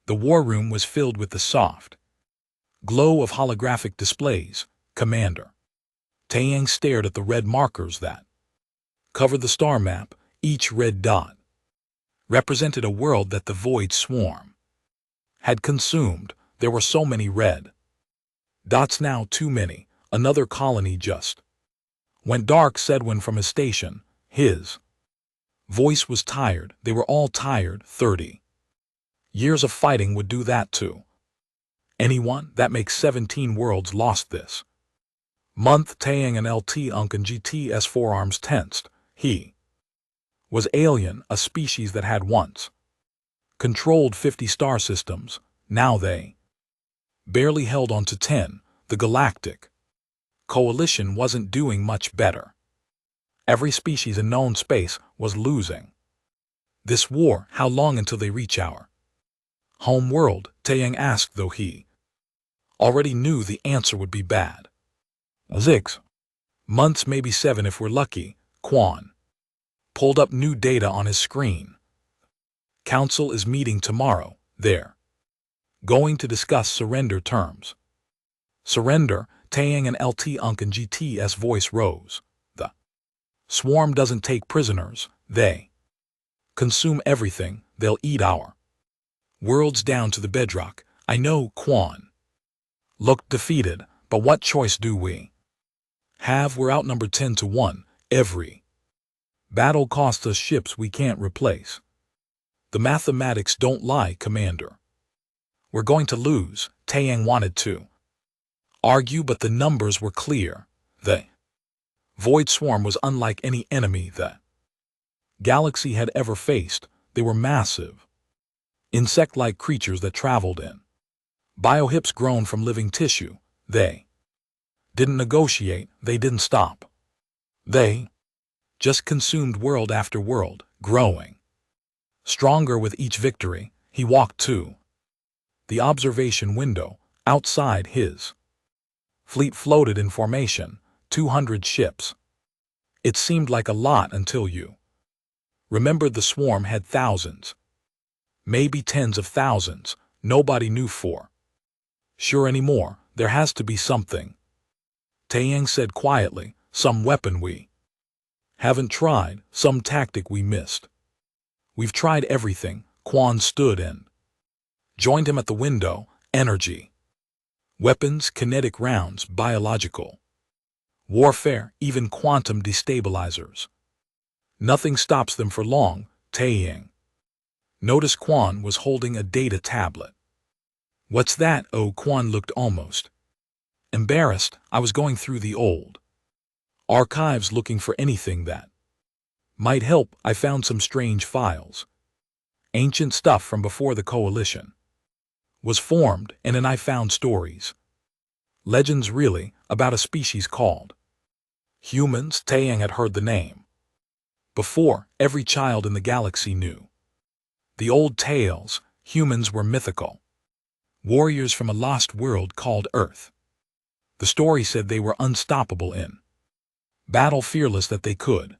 The war room was filled with the soft glow of holographic displays. Commander Taeyang stared at the red markers that covered the star map. Each red dot represented a world that the Void Swarm had consumed. There were so many red dots now, too many. Another colony just went dark, said Wen from his station. His voice was tired. They were all tired. 30 years of fighting would do that to anyone. That makes 17 worlds lost this month. Taeyang and LT Unk and GT's forearms tensed. He was alien, a species that had once controlled 50 star systems. Now they barely held on to 10. The Galactic Coalition wasn't doing much better. Every species in known space was losing this war. How long until they reach our home world? Taeyang asked, though he already knew the answer would be bad. 6 months, maybe 7 if we're lucky. Quan pulled up new data on his screen. Council is meeting tomorrow. They're going to discuss surrender terms. Surrender? Taeyang and LT Unk and GT's voice rose. The swarm doesn't take prisoners. They consume everything. They'll eat our worlds down to the bedrock. I know. Quan looked defeated. But what choice do we have? We're outnumbered 10 to 1. Every battle costs us ships we can't replace. The mathematics don't lie, Commander. We're going to lose. Taeyang wanted to argue, but the numbers were clear. The Void Swarm was unlike any enemy the galaxy had ever faced. They were massive, insect-like creatures that traveled in biohips grown from living tissue. They didn't negotiate. They didn't stop. They just consumed world after world, growing stronger with each victory. He walked to the observation window. Outside, his fleet floated in formation, 200 ships. It seemed like a lot until you remembered the swarm had thousands, maybe tens of thousands. Nobody knew for sure anymore. There has to be something, Taeyang said quietly. Some weapon we haven't tried, some tactic we missed. We've tried everything. Quan stood and joined him at the window. Energy, weapons, kinetic rounds, biological warfare, even quantum destabilizers. Nothing stops them for long. Taeyang noticed Quan was holding a data tablet. What's that? Oh, Quan looked almost embarrassed. I was going through the old archives looking for anything that might help. I found some strange files. Ancient stuff from before the Coalition was formed, and then I found stories. Legends, really, about a species called humans. Taeyang had heard the name before. Every child in the galaxy knew the old tales. Humans were mythical warriors from a lost world called Earth. The story said they were unstoppable in battle, fearless that they could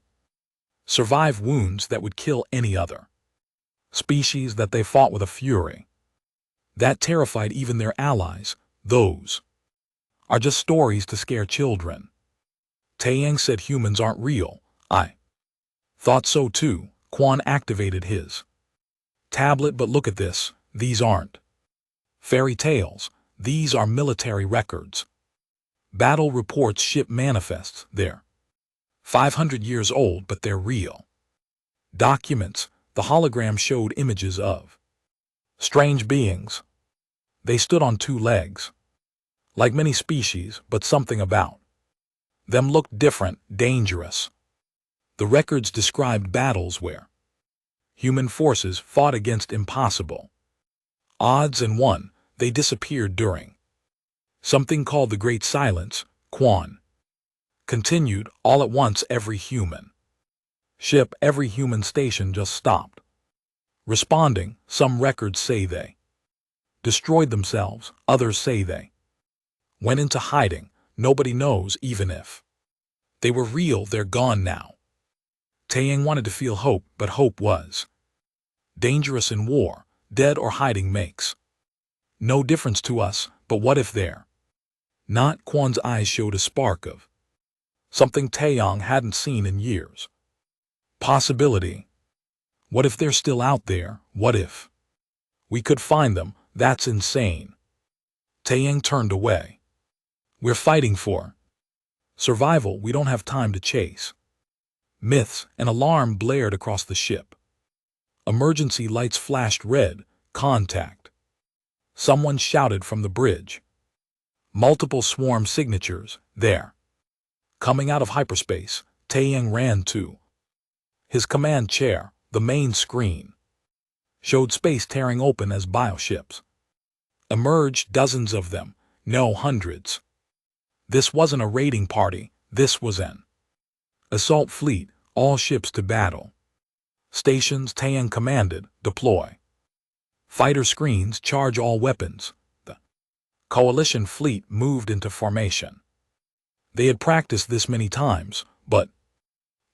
survive wounds that would kill any other species, that they fought with a fury that terrified even their allies. Those are just stories to scare children. Taeyang said humans aren't real. I thought so too. Quan activated his tablet. But look at this. These aren't fairy tales. These are military records. Battle reports, ship manifests. They're 500 years old, but they're real documents. The hologram showed images of strange beings. They stood on 2 legs, like many species, but something about them looked different, dangerous. The records described battles where human forces fought against impossible odds and won. They disappeared during something called the Great Silence. Quan continued. All at once, every human ship, every human station just stopped responding. Some records say they destroyed themselves. Others say they went into hiding. Nobody knows. Even if they were real, they're gone now. Taeyang wanted to feel hope, but hope was dangerous in war. dead or hiding makes no difference to us, but what if they're not? Quan's eyes showed a spark of something Taeyong hadn't seen in years. Possibility. What if they're still out there? What if we could find them? That's insane. Taeyong turned away. We're fighting for survival. We don't have time to chase myths. An alarm blared across the ship. Emergency lights flashed red. Contact. Someone shouted from the bridge. Multiple swarm signatures. There. Coming out of hyperspace, Taeyong ran to his command chair. The main screen showed space tearing open as bioships emerged, dozens of them, no hundreds. This wasn't a raiding party, this was an assault fleet, all ships to battle. Stations, Taeyong commanded, deploy. Fighter screens, charge all weapons. The coalition fleet moved into formation. They had practiced this many times, but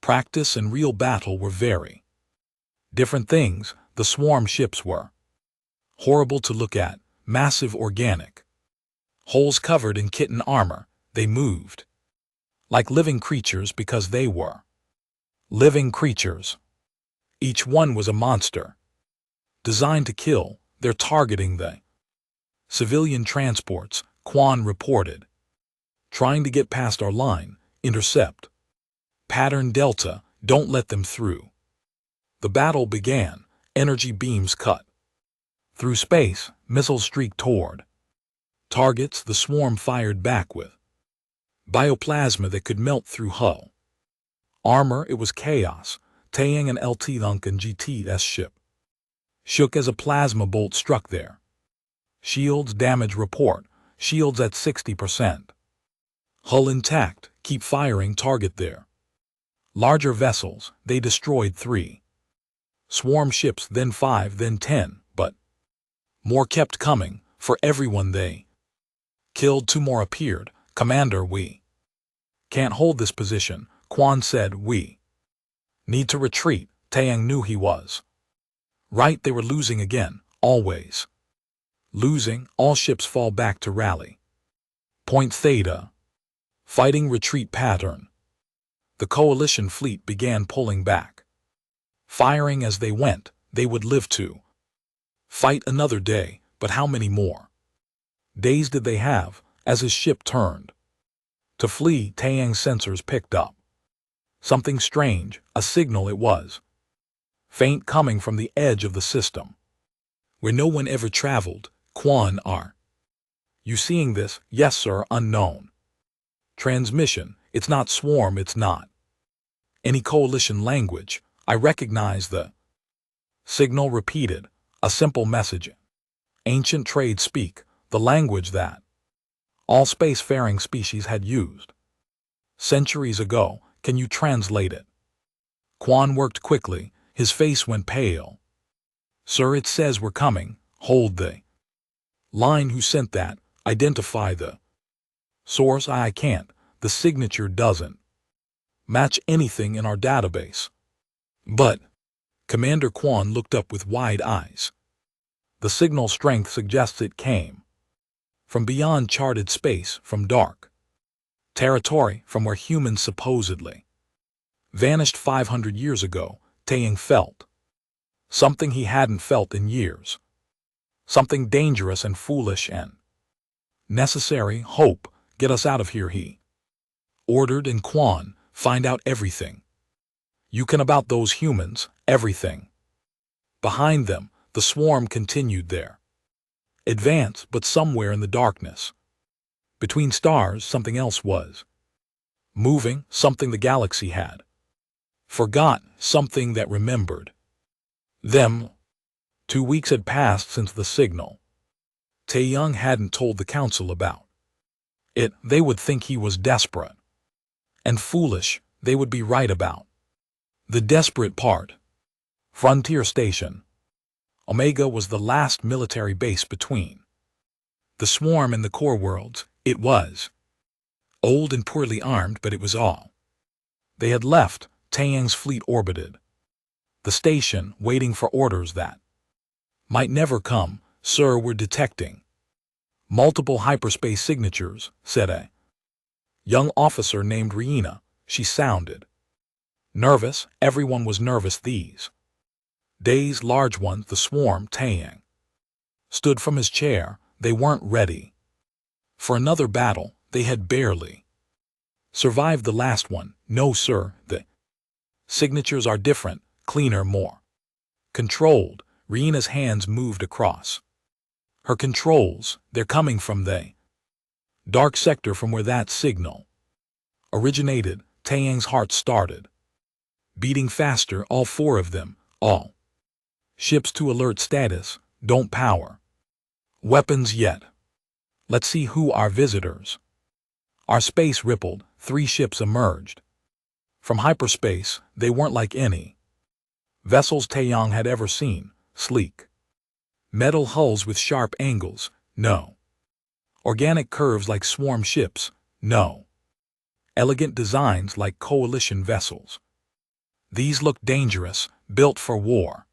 practice and real battle were very different things. The swarm ships were horrible to look at, massive organic holes covered in kitten armor. They moved like living creatures because they were living creatures. Each one was a monster, designed to kill. They're targeting the civilian transports, Quan reported. Trying to get past our line, intercept. Pattern Delta, don't let them through. The battle began, energy beams cut through space, missiles streaked toward targets. The swarm fired back with bioplasma that could melt through hull armor. It was chaos. Taeyong and LT Duncan GTS ship shook as a plasma bolt struck there. Shields damage report, shields at 60%. Hull intact, keep firing, target there. Larger vessels, they destroyed 3. Swarm ships, then 5, then 10, but more kept coming. For everyone they killed, 2 more appeared. Commander, we can't hold this position, Quan said. We need to retreat. Taeyong knew he was right. They were losing again, always losing. All ships fall back to rally point Theta. Fighting retreat pattern. The coalition fleet began pulling back, firing as they went. They would live to fight another day, but how many more days did they have? As his ship turned to flee, Taeyong's sensors picked up something strange, a signal. It was faint, coming from the edge of the system where no one ever traveled. Quan, are you seeing this? Yes, sir. Unknown transmission. It's not swarm, it's not any coalition language. I recognize the signal. Repeated, a simple message. Ancient trade speak, the language that all spacefaring species had used centuries ago. Can you translate it? Quan worked quickly. His face went pale. Sir, it says we're coming. Hold the line. Who sent that? Identify the source. I can't. The signature doesn't match anything in our database. But Commander Quan looked up with wide eyes. The signal strength suggests it came from beyond charted space, from dark territory, from where humans supposedly vanished 500 years ago. Taeyong felt something he hadn't felt in years. Something dangerous and foolish and necessary. Hope, get us out of here, he ordered. And Quan, find out everything you can about those humans, everything. Behind them, the swarm continued their advance, but somewhere in the darkness, between stars, something else was moving, something the galaxy had forgotten, something that remembered them. 2 weeks had passed since the signal. Taeyong hadn't told the council about it. They would think he was desperate and foolish. They would be right about the desperate part. Frontier Station. Omega was the last military base between the swarm and the core worlds. It was old and poorly armed, but it was all they had left. Taeyong's fleet orbited the station, waiting for orders. That Might never come, sir, we're detecting multiple hyperspace signatures, said a young officer named Riina. She sounded nervous. Everyone was nervous these days. Large ones, the swarm. Taeyang stood from his chair. They weren't ready for another battle. They had barely survived the last one. No, sir, the signatures are different, cleaner, more controlled. Riina's hands moved across her controls. They're coming from the dark sector from where that signal originated. Taeyang's heart started beating faster. All four of them, all ships to alert status, don't power weapons yet. Let's see who our visitors are. Space rippled. 3 ships emerged from hyperspace. They weren't like any vessels Taeyang had ever seen. Sleek metal hulls with sharp angles. No organic curves like swarm ships. No elegant designs like coalition vessels. These look dangerous, built for war.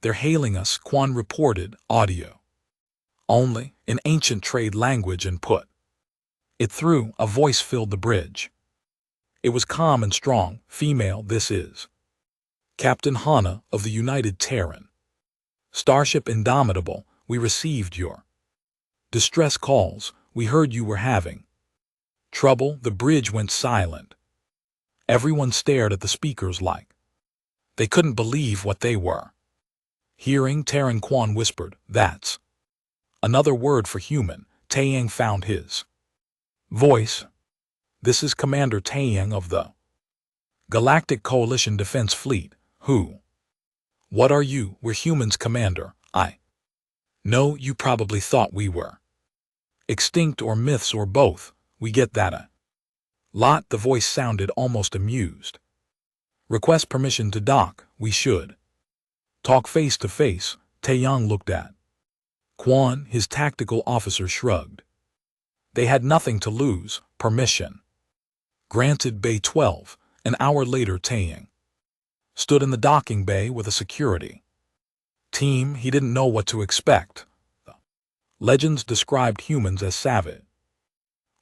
They're hailing us, Quan reported, audio only, in ancient trade language, and put it through. A voice filled the bridge. It was calm and strong. Female, this is Captain Hana of the United Terran Starship Indomitable. We received your distress calls. We heard you were having trouble. The bridge went silent. Everyone stared at the speakers like they couldn't believe what they were hearing. Terran. Quan whispered, that's another word for human. Taeyang found his voice. This is Commander Taeyang of the Galactic Coalition Defense Fleet. Who? What are you? We're humans, Commander. I know you probably thought we were extinct or myths or both. We get that a lot. The voice sounded almost amused. Request permission to dock. We should talk face to face. Taeyang looked at Quan. His tactical officer shrugged. They had nothing to lose. Permission granted. Bay 12. An hour later, Taeyang stood in the docking bay with a security team. He didn't know what to expect. The legends described humans as savage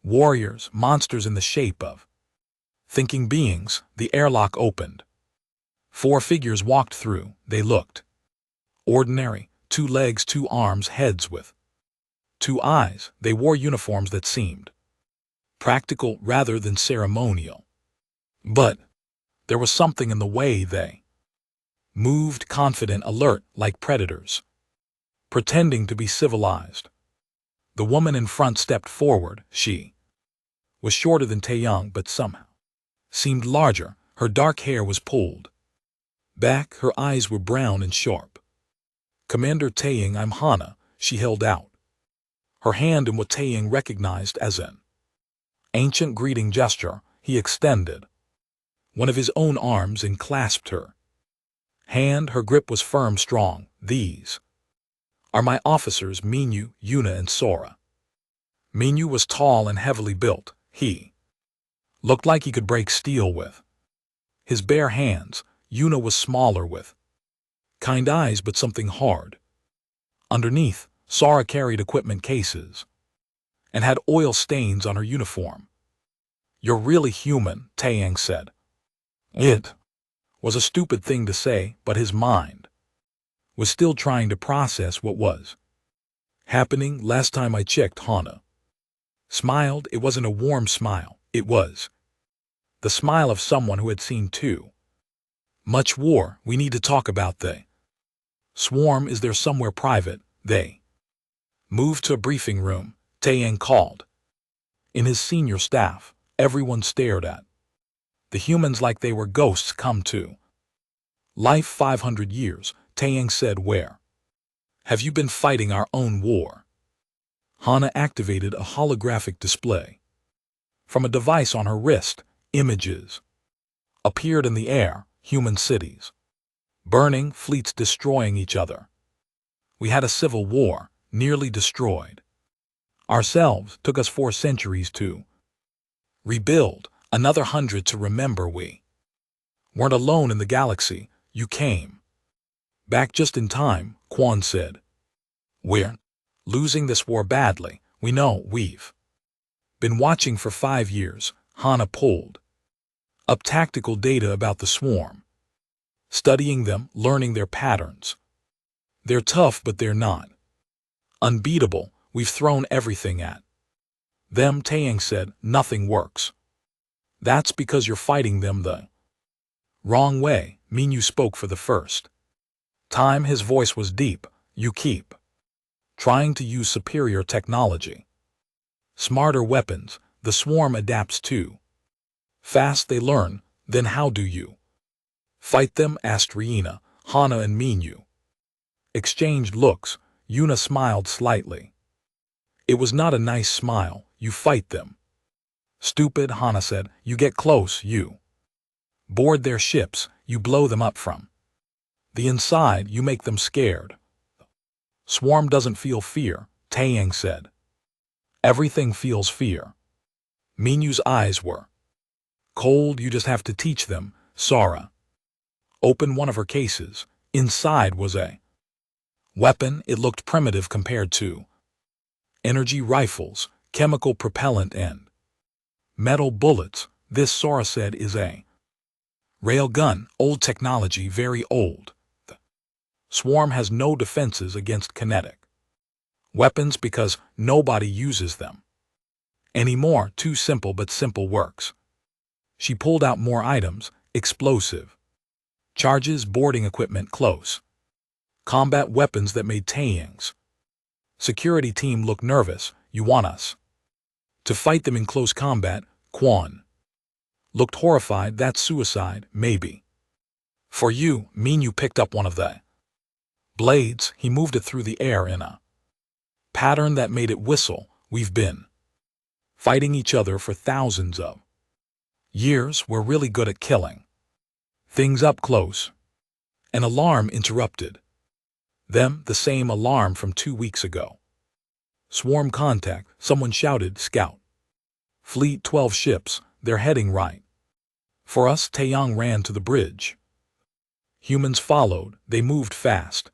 warriors, monsters in the shape of thinking beings. The airlock opened. 4 figures walked through. They looked ordinary. 2 legs, 2 arms, heads with 2 eyes. They wore uniforms that seemed practical rather than ceremonial. But there was something in the way they moved, confident, alert, like predators, pretending to be civilized. The woman in front stepped forward. She was shorter than Taeyang, but somehow seemed larger. Her dark hair was pulled back. Her eyes were brown and sharp. Commander Taeyang, I'm Hana. She held out her hand in what Taeyang recognized as an ancient greeting gesture. He extended one of his own arms and clasped her hand. Her grip was firm, strong. These are my officers, Minyu, Yuna, and Sora. Minyu was tall and heavily built. He looked like he could break steel with his bare hands. Yuna was smaller with kind eyes but something hard underneath. Sora carried equipment cases and had oil stains on her uniform. You're really human, Taeyang said. It was a stupid thing to say, but his mind was still trying to process what was happening. Last time I checked, Hana smiled. It wasn't a warm smile. It was the smile of someone who had seen too much war. We need to talk about the swarm. Is there somewhere private? They moved to a briefing room. Taeyang called in his senior staff. Everyone stared at the humans like they were ghosts come to life. 500 years, Taeyang said. Where have you been fighting our own war? Hana activated a holographic display. From a device on her wrist, images appeared in the air. Human cities burning, fleets destroying each other. We had a civil war, nearly destroyed ourselves. Took us 4 centuries to rebuild, another 100 to remember. We weren't alone in the galaxy. You came back just in time. Quan said. We're losing this war badly. We know we've been watching for 5 years. Hana pulled up tactical data about the swarm, studying them, learning their patterns. They're tough, but they're not unbeatable. We've thrown everything at them, Taeyang said. Nothing works. That's because you're fighting them the wrong way. Minyu spoke for the first time. His voice was deep. You keep trying to use superior technology, smarter weapons. The swarm adapts too fast. They learn. Then how do you fight them? Asked Riina. Hana and Minyu exchanged looks. Yuna smiled slightly. It was not a nice smile. You fight them. Stupid, Hana said. You get close, you board their ships, you blow them up from the inside, you make them scared. Swarm doesn't feel fear, Taeyang said. Everything feels fear. Minyu's eyes were cold. You just have to teach them. Sora opened one of her cases. Inside was a weapon. It looked primitive compared to energy rifles, chemical propellant, and metal bullets. This, Sora said, is a railgun. Old technology, very old. The swarm has no defenses against kinetic weapons because nobody uses them anymore. Too simple, but simple works. She pulled out more items. Explosive charges, boarding equipment, close combat weapons that made Taeyang's security team look nervous. You want us to fight them in close combat? Quan looked horrified. That's suicide, maybe. For you, Minyu picked up one of the blades. He moved it through the air in a pattern that made it whistle. We've been fighting each other for thousands of years. We're really good at killing things up close. An alarm interrupted them, the same alarm from 2 weeks ago. Swarm contact, someone shouted. Scout fleet, 12 ships, they're heading right for us. Taeyang ran to the bridge. Humans followed. They moved fast,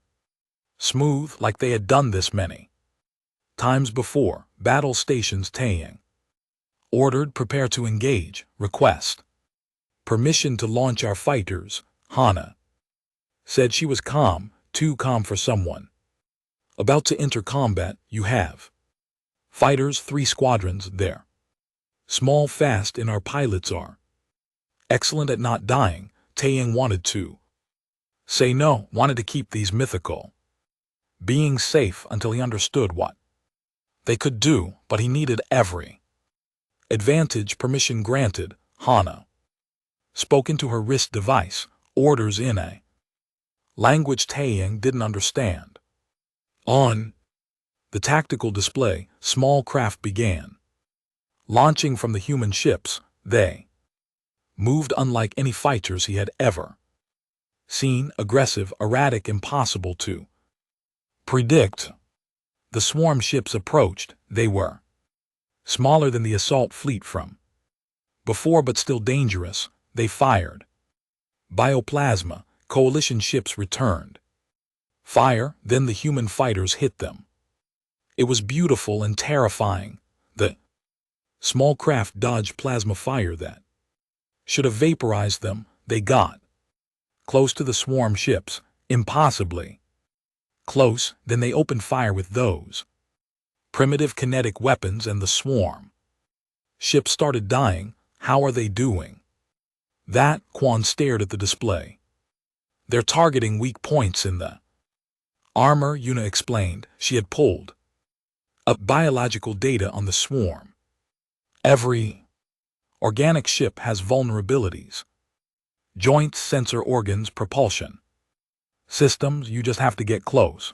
smooth, like they had done this many times before. Battle stations, Taeyang ordered. Prepare to engage. Request permission to launch our fighters. Hana said. She was calm, too calm for someone about to enter combat. You have fighters, 3 squadrons. They're small, fast, and our pilots are excellent at not dying. Taeyang wanted to say no, wanted to keep these mythical beings safe until he understood what they could do, but he needed every advantage. Permission granted. Hana spoke into her wrist device, orders in a language Taeyang didn't understand. On the tactical display, small craft began launching from the human ships. They moved unlike any fighters he had ever seen. Aggressive, erratic, impossible to predict. The swarm ships approached. They were smaller than the assault fleet from before, but still dangerous. They fired bioplasma. Coalition ships returned fire. Then the human fighters hit them. It was beautiful and terrifying. The small craft dodged plasma fire that should have vaporized them. They got close to the swarm ships, impossibly close. Then they opened fire with those primitive kinetic weapons, and the swarm ships started dying. How are they doing that? Quan stared at the display. They're targeting weak points in the armor, Yuna explained. She had pulled up biological data on the swarm. Every organic ship has vulnerabilities. Joints, sensor organs, propulsion systems. You just have to get close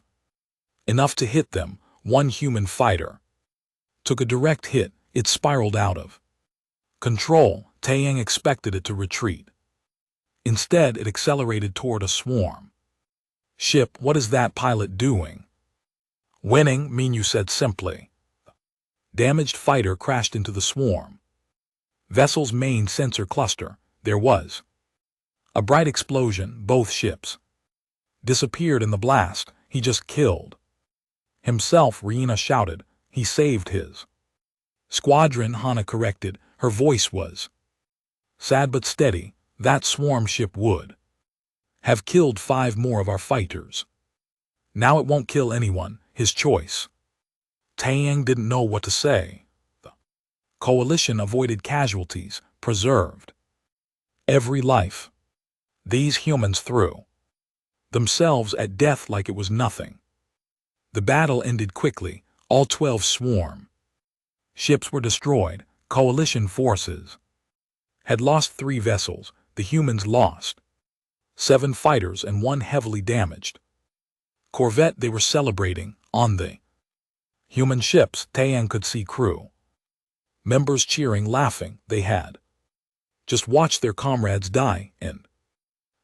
enough to hit them. One human fighter took a direct hit. It spiraled out of control. Taeyang expected it to retreat. Instead, it accelerated toward a swarm ship. What is that pilot doing? Winning, Minyu said simply. Damaged fighter crashed into the swarm vessel's main sensor cluster. There was a bright explosion. Both ships disappeared in the blast. he just killed. Himself, Riina shouted. He saved his squadron, Hana corrected. Her voice was sad but steady. That swarm ship would have killed 5 more of our fighters. Now it won't kill anyone, his choice. Taeyang didn't know what to say. The coalition avoided casualties, preserved every life. These humans threw themselves at death like it was nothing. The battle ended quickly. All 12 swarm ships were destroyed. Coalition forces had lost 3 vessels. The humans lost 7 fighters and 1 heavily damaged corvette. They were celebrating. On the human ships, Taeyang could see crew members cheering, laughing. They had just watched their comrades die, and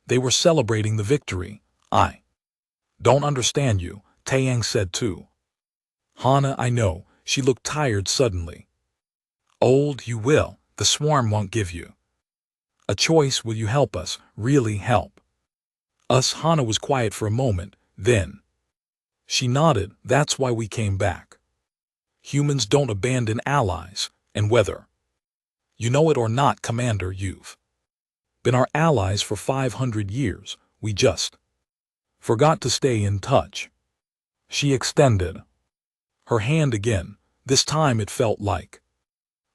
they were celebrating the victory. I don't understand you, Taeyang said too. Hana, I know. She looked tired suddenly. Old, you will. The swarm won't give you a choice. Will you help us? Really help us? Hana was quiet for a moment. Then she nodded. That's why we came back. Humans don't abandon allies. And whether you know it or not, Commander, you've been our allies for 500 years. We just forgot to stay in touch. She extended her hand again. This time it felt like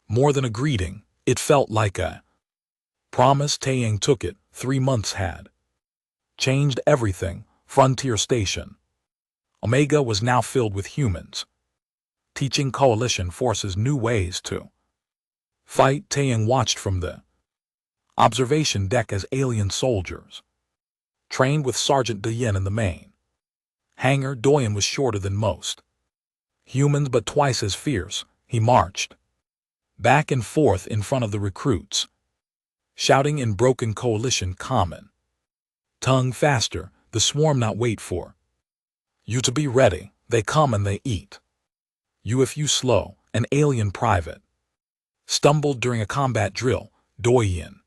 more than a greeting. It felt like a promise. Taeyang took it. 3 months had changed everything. Frontier Station Omega was now filled with humans, teaching coalition forces new ways to fight. Taeyang watched from the observation deck as alien soldiers trained with Sergeant Doyen in the main hangar. Doyen was shorter than most humans, but twice as fierce. He marched back and forth in front of the recruits, shouting in broken coalition common tongue, faster. The swarm not wait for you to be ready. They come and they eat you if you slow. An alien private stumbled during a combat drill. Doyen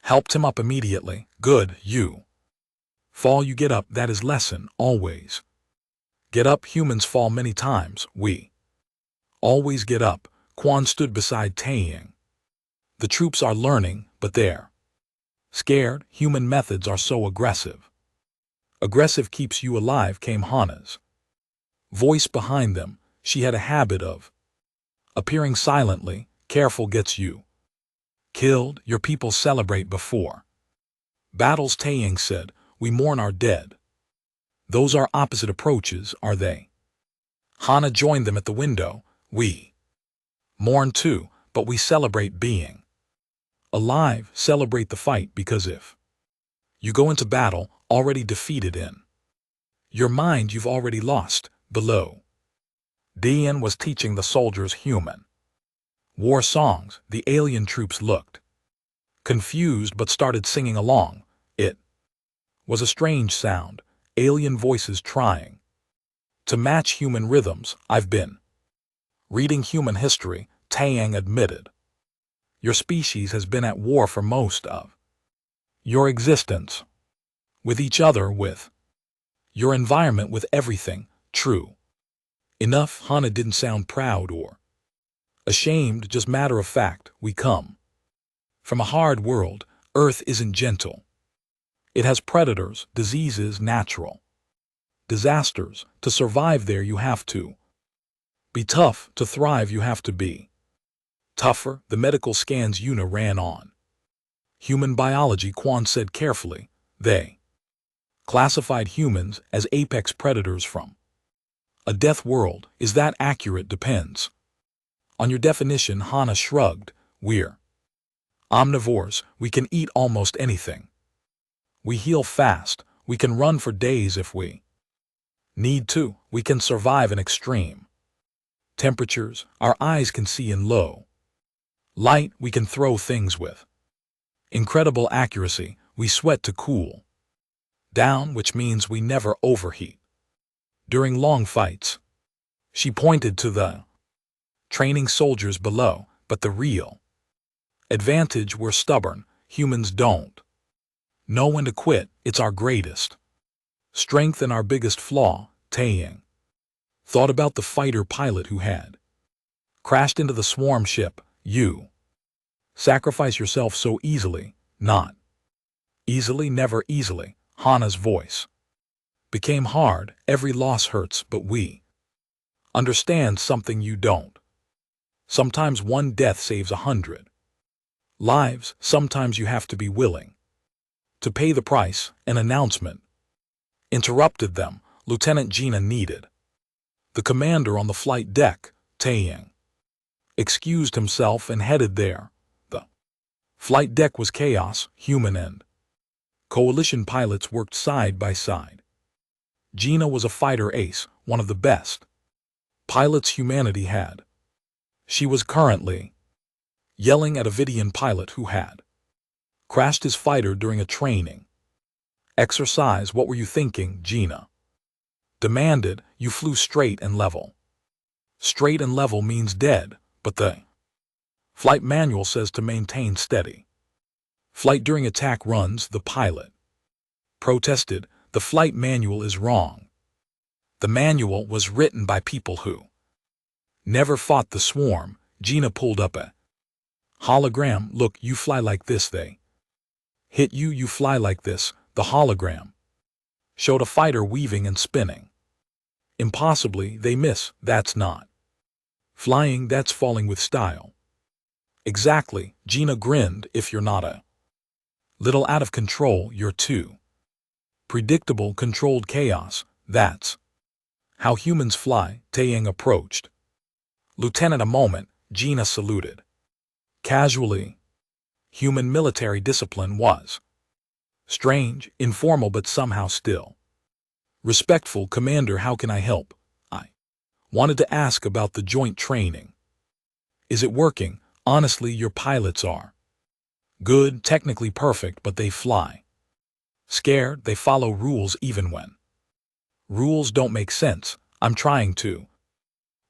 helped him up immediately. Good, you fall, you get up. That is lesson. Always get up. Humans fall many times. We always get up. Quan stood beside Taeyang. The troops are learning, but they're scared. Human methods are so aggressive. Aggressive keeps you alive, came Hana's voice behind them. She had a habit of appearing silently. Careful, gets you killed. Your people celebrate before battles, Taeyang said. We mourn our dead. Those are opposite approaches, are they? Hana joined them at the window. We mourn too, but we celebrate being alive. Celebrate the fight, because if you go into battle already defeated in your mind, you've already lost. Below, Dian was teaching the soldiers human war songs. The alien troops looked confused but started singing along. It was a strange sound, alien voices trying to match human rhythms. I've been reading human history, Taeyang admitted. Your species has been at war for most of your existence. With each other, with your environment, with everything. True enough. Hana didn't sound proud or ashamed, just matter of fact. We come from a hard world. Earth isn't gentle. It has predators, diseases, natural disasters. To survive there you have to be tough. To thrive you have to be tougher. The medical scans Yuna ran on human biology, Quan said carefully. They classified humans as apex predators from a death world. Is that accurate? Depends on your definition, Hana shrugged. We're omnivores. We can eat almost anything. We heal fast. We can run for days if we need to. We can survive in extreme temperatures. Our eyes can see in low light. We can throw things with incredible accuracy. We sweat to cool down, which means we never overheat during long fights. She pointed to the training soldiers below, but the real advantage, we're stubborn. Humans don't know when to quit. It's our greatest Strength and our biggest flaw, Taeyang. Thought about the fighter pilot who had crashed into the swarm ship. You sacrifice yourself so easily. Not easily, never easily. Hana's voice became hard. Every loss hurts, but we understand something you don't. Sometimes one death saves 100 lives. Sometimes you have to be willing to pay the price. An announcement interrupted them. Lieutenant Gina needed the commander on the flight deck. Taeyang excused himself and headed there. The flight deck was chaos. Human and coalition pilots worked side by side. Gina was a fighter ace, one of the best pilots humanity had. She was currently yelling at a Vidian pilot who had crashed his fighter during a training exercise. What were you thinking? Gina demanded. You flew straight and level. Straight and level means dead, but the flight manual says to maintain steady flight during attack runs. The pilot protested. The flight manual is wrong. The manual was written by people who never fought the swarm. Gina pulled up a hologram. Look, you fly like this. They hit you, you fly like this. The hologram showed a fighter weaving and spinning. Impossibly, they miss. That's not flying, that's falling with style. Exactly, Gina grinned. If you're not a little out of control, you're too predictable. Controlled chaos, that's how humans fly. Taeyang approached. Lieutenant, a moment. Gina saluted casually. Human military discipline was strange, informal, but somehow still respectful. Commander, how can I help? I wanted to ask about the joint training. Is it working? Honestly, your pilots are good, technically perfect, but they fly scared. They follow rules even when rules don't make sense. I'm trying to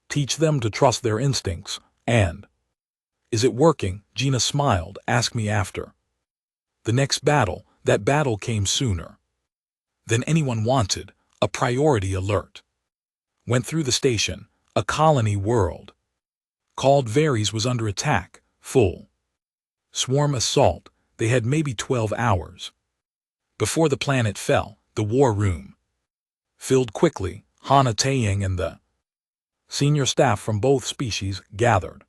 teach them to trust their instincts. And is it working? Gina smiled. Ask me after the next battle. That battle came sooner than anyone wanted. A priority alert went through the station. A colony world called Varys was under attack. Full swarm assault. They had maybe 12 hours before the planet fell. The war room filled quickly. Hana, Taeyang, and the senior staff from both species gathered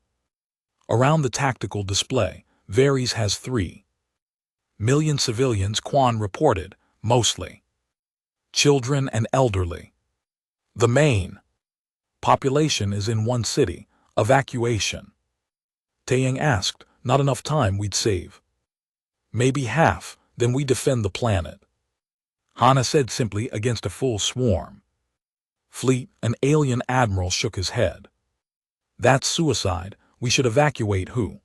around the tactical display. Varys has 3 million civilians, Quan reported, mostly children and elderly. The main population is in one city. Evacuation. Taeyang asked. Not enough time. We'd save maybe half, then we defend the planet. Hana said simply. Against a full swarm fleet. An alien admiral shook his head. That's suicide. We should evacuate who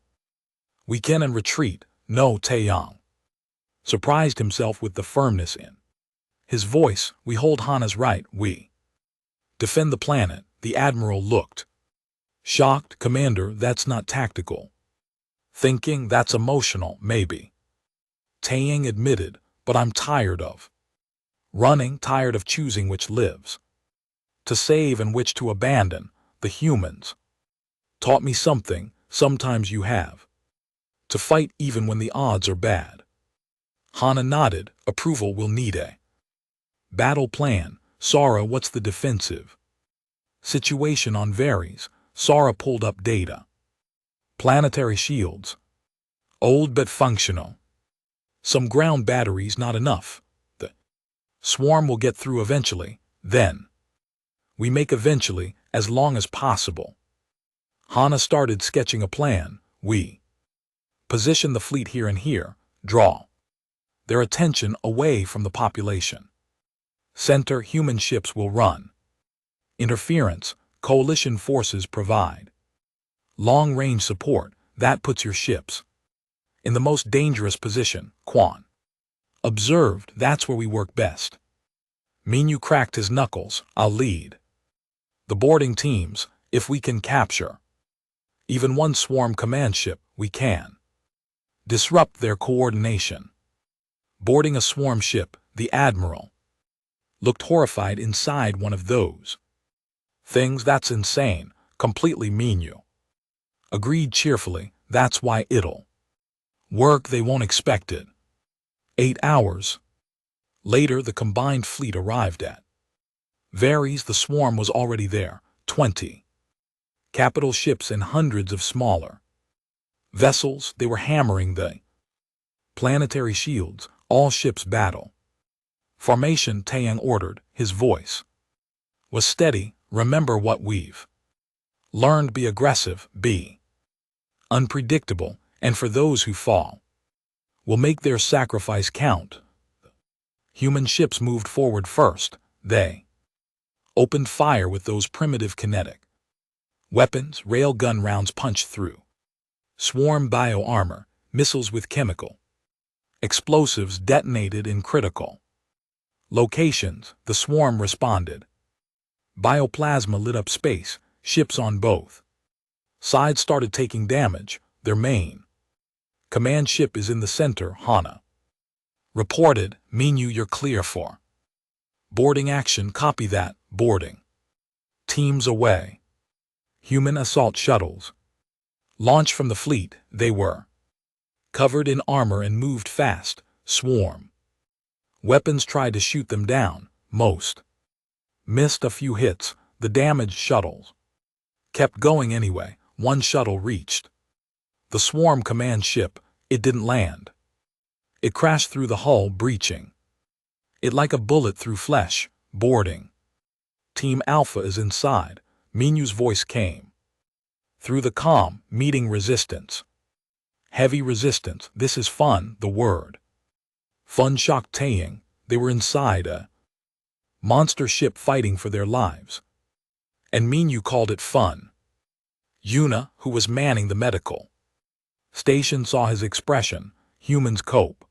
we can and retreat. No, Taeyang surprised himself with the firmness in his voice. We hold Hana's right. We defend the planet. The admiral looked shocked. Commander, that's not tactical thinking, that's emotional. Maybe, Taeyang admitted, but I'm tired of running, tired of choosing which lives to save and which to abandon. The humans taught me something. Sometimes you have to fight even when the odds are bad. Hana nodded. Approval. Will need a battle plan. Sara, what's the defensive situation on Varys? Sara pulled up data. Planetary shields. Old but functional. Some ground batteries, not enough. The swarm will get through eventually. Then we make eventually, as long as possible. Hana started sketching a plan. We position the fleet here and here. Draw their attention away from the population center. Human ships will run interference. Coalition forces provide long-range support. That puts your ships in the most dangerous position. Quan observed. That's where we work best. Minyu cracked his knuckles. I'll lead the boarding teams. If we can capture even one swarm command ship, we can disrupt their coordination. Boarding a swarm ship, the admiral looked horrified inside one of those things. That's insane, completely Minyu agreed cheerfully. That's why it'll work. They won't expect it. 8 hours later, the combined fleet arrived at Varys. The swarm was already there, 20 capital ships and hundreds of smaller vessels. They were hammering the planetary shields. All ships battle formation, Taeyang ordered. His voice was steady. Remember what we've learned. Be aggressive, be unpredictable, and for those who fall, will make their sacrifice count. Human ships moved forward first. They opened fire with those primitive kinetic weapons. Railgun rounds punched through swarm bio-armor. Missiles with chemical explosives detonated in critical locations. The swarm responded. Bioplasma lit up space. Ships on both sides started taking damage. Their main command ship is in the center, Hana reported. Minyu, you're clear for boarding action. Copy that. Boarding teams away. Human assault shuttles launched from the fleet. They were covered in armor and moved fast. Swarm weapons tried to shoot them down. Most missed. A few hits. The damaged shuttles kept going anyway. One shuttle reached the swarm command ship. It didn't land. It crashed through the hull, breaching it like a bullet through flesh. Boarding Team Alpha is inside. Minyu's voice came through the comm. Meeting resistance. Heavy resistance. This is fun. The word fun shocked Taeyang. They were inside a monster ship fighting for their lives, and Minyu called it fun. Yuna, who was manning the medical station, saw his expression. Humans cope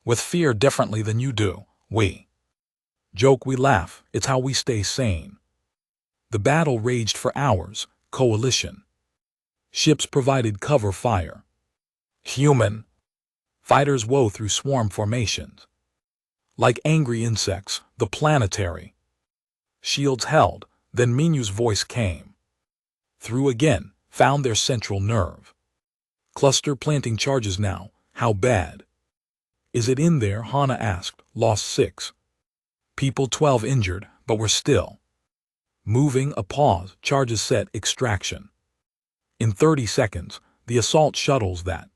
with fear differently than you do. We joke, we laugh. It's how we stay sane. The battle raged for hours. Coalition ships provided cover fire. Human fighters wove through swarm formations like angry insects. The planetary shields held. Then Minyu's voice came through again. Found their central nerve cluster. Planting charges now. How bad is it in there? Hana asked. Lost 6 people, 12 injured, but we're still moving. A pause. Charges set. Extraction in 30 seconds. The assault shuttles that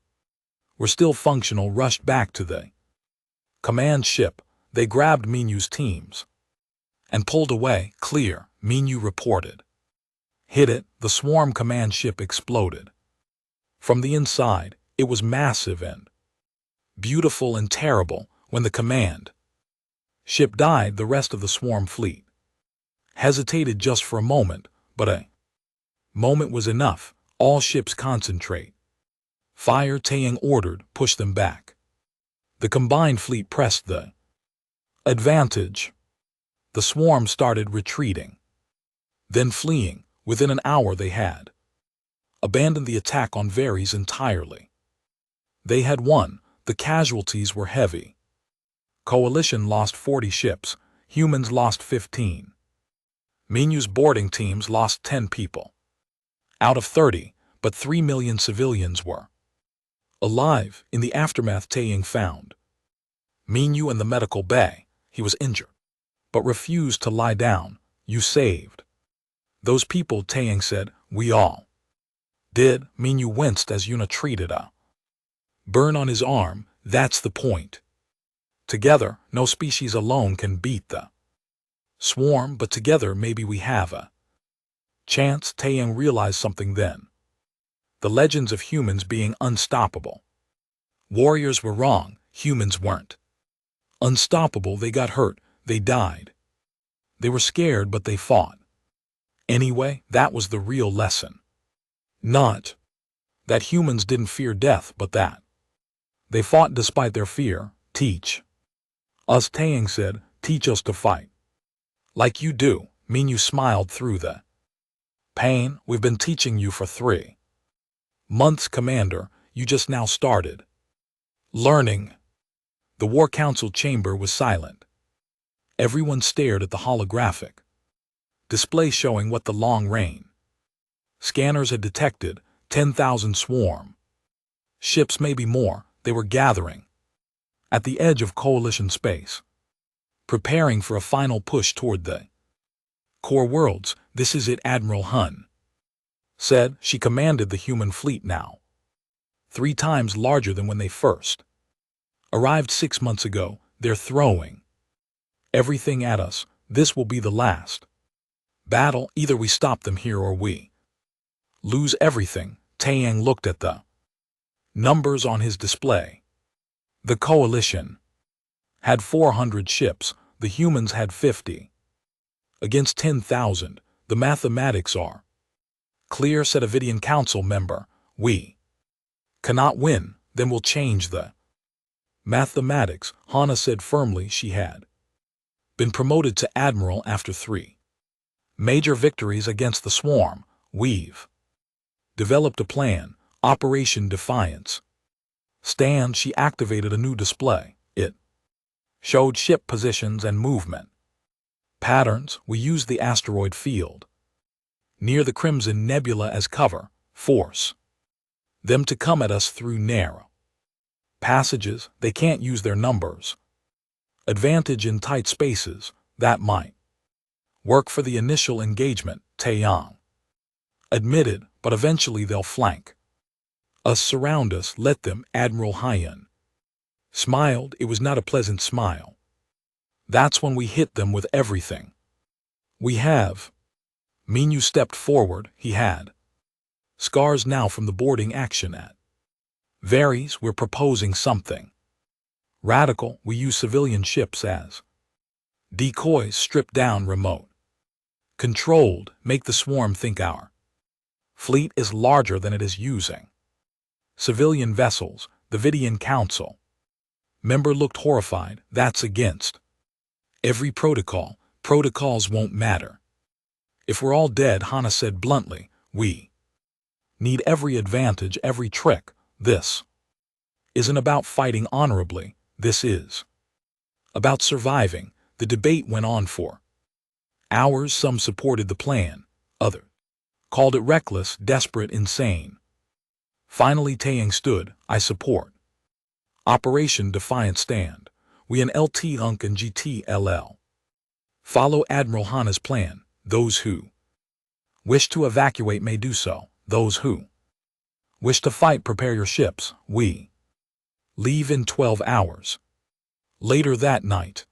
were still functional rushed back to the command ship. They grabbed Minyu's teams and pulled away. Clear, Minyu reported. Hit it. The swarm command ship exploded from the inside. It was massive and beautiful and terrible. When the command ship died, the rest of the swarm fleet hesitated just for a moment, but a moment was enough. All ships concentrate. Fire, Taeyang ordered. Push them back. The combined fleet pressed the advantage. The swarm started retreating, then fleeing. Within an hour they had abandoned the attack on Varys entirely. They had won. The casualties were heavy. Coalition lost 40 ships. Humans lost 15. Minyu's boarding teams lost 10 people out of 30, but 3 million civilians were alive. In the aftermath, Taeyang found Minyu in the medical bay. He was injured, but refused to lie down. You saved those people, Taeyang said. We all did. Minyu winced as Yuna treated a burn on his arm. That's the point. Together, no species alone can beat the swarm, but together maybe we have a chance. Taeyang realized something then. The legends of humans being unstoppable. Warriors were wrong. Humans weren't unstoppable. They got hurt. They died. They were scared, but they fought anyway. That was the real lesson. Not that humans didn't fear death, but that they fought despite their fear. Teach us, Taeyang said. Teach us to fight like you do. Minyu smiled through the pain. We've been teaching you for 3 months, Commander. You just now started learning. The War Council chamber was silent. Everyone stared at the holographic display showing what the long-range scanners had detected: 10,000 swarm ships, maybe more. They were gathering at the edge of Coalition space, preparing for a final push toward the core worlds. "This is it," Admiral Hun said. "She commanded the human fleet now, 3 times larger than when they first arrived 6 months ago. They're throwing everything at us. This will be the last battle. Either we stop them here or we lose everything." Taeyang looked at the numbers on his display. The Coalition had 400 ships, the humans had 50. Against 10,000, the mathematics are clear, said a Vidian Council member. "We cannot win." "Then we'll change the mathematics," Hana said firmly. She had been promoted to admiral after 3 major victories against the swarm. "We've developed a plan, Operation Defiance Stand." She activated a new display. It showed ship positions and movement patterns. "We used the asteroid field near the Crimson Nebula as cover, force them to come at us through narrow passages. They can't use their numbers advantage in tight spaces. That might work for the initial engagement," Taeyang admitted, "but eventually they'll flank us, surround us." "Let them," Admiral Hyun smiled. It was not a pleasant smile. "That's when we hit them with everything we have." Minyu stepped forward. He had scars now from the boarding action at Varys. "We're proposing something radical. We use civilian ships as decoys, stripped down, remote controlled, make the swarm think our fleet is larger than it is, using civilian vessels." The Vidian Council member looked horrified. "That's against every protocol. Protocols won't matter if we're all dead," Hana said bluntly. "We need every advantage, every trick. This isn't about fighting honorably. This is about surviving." The debate went on for hours. Some supported the plan, others called it reckless, desperate, insane. Finally Taeyang stood. "I support Operation Defiance Stand. We and LT Unk and GTLL follow Admiral Hana's plan. Those who wish to evacuate may do so. Those who wish to fight, prepare your ships. We leave in 12 hours. Later that night,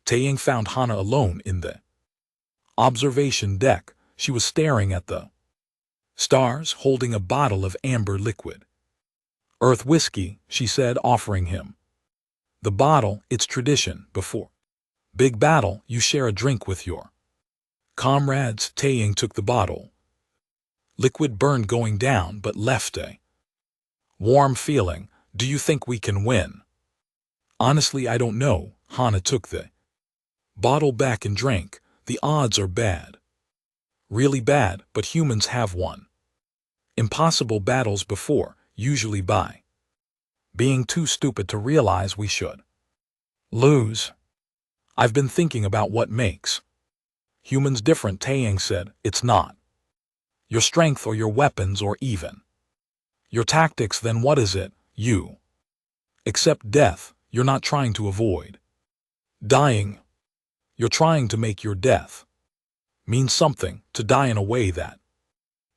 Taeyang found Hana alone in the observation deck. She was staring at the stars, holding a bottle of amber liquid earth whiskey, she said, offering him the bottle. "It's tradition. Before big battle, you share a drink with your comrades." Taeyang took the bottle. Liquid burned going down, but left a warm feeling. "Do you think we can win?" "Honestly, I don't know." Hana took the bottle back and drank. "The odds are bad. Really bad, but humans have won impossible battles before, usually by being too stupid to realize we should lose. I've been thinking about what makes humans different," Taeyang said. "It's not your strength or your weapons or even your tactics. Then what is it? You accept death. You're not trying to avoid dying. You're trying to make your death mean something, to die in a way that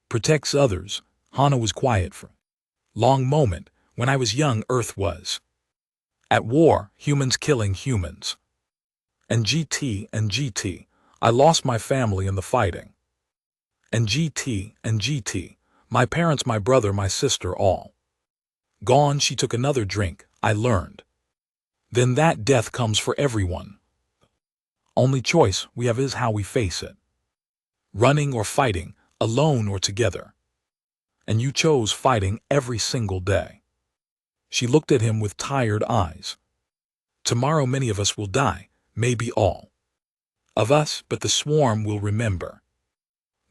protects others." Hana was quiet for a long moment. "When I was young, Earth was at war, humans killing humans. And GT, I lost my family in the fighting. And GT, my parents, my brother, my sister, all gone." She took another drink. "I learned then that death comes for everyone. Only choice we have is how we face it. Running or fighting, alone or together. And you chose fighting every single day." She looked at him with tired eyes. "Tomorrow many of us will die, maybe all of us, but the swarm will remember.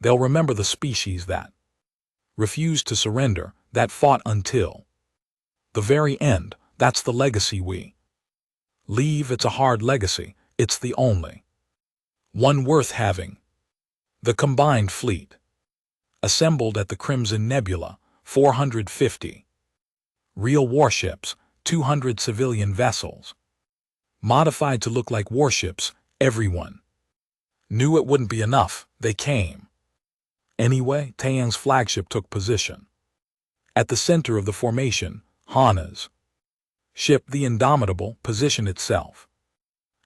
They'll remember the species that refused to surrender, that fought until the very end. That's the legacy we leave. It's a hard legacy. it's the only one worth having. The combined fleet. Assembled at the Crimson Nebula, 450. Real warships, 200 civilian vessels. Modified to look like warships, everyone knew it wouldn't be enough, they came. Anyway, Taeyang's flagship took position. At the center of the formation, Hana's ship, the Indomitable, positioned itself.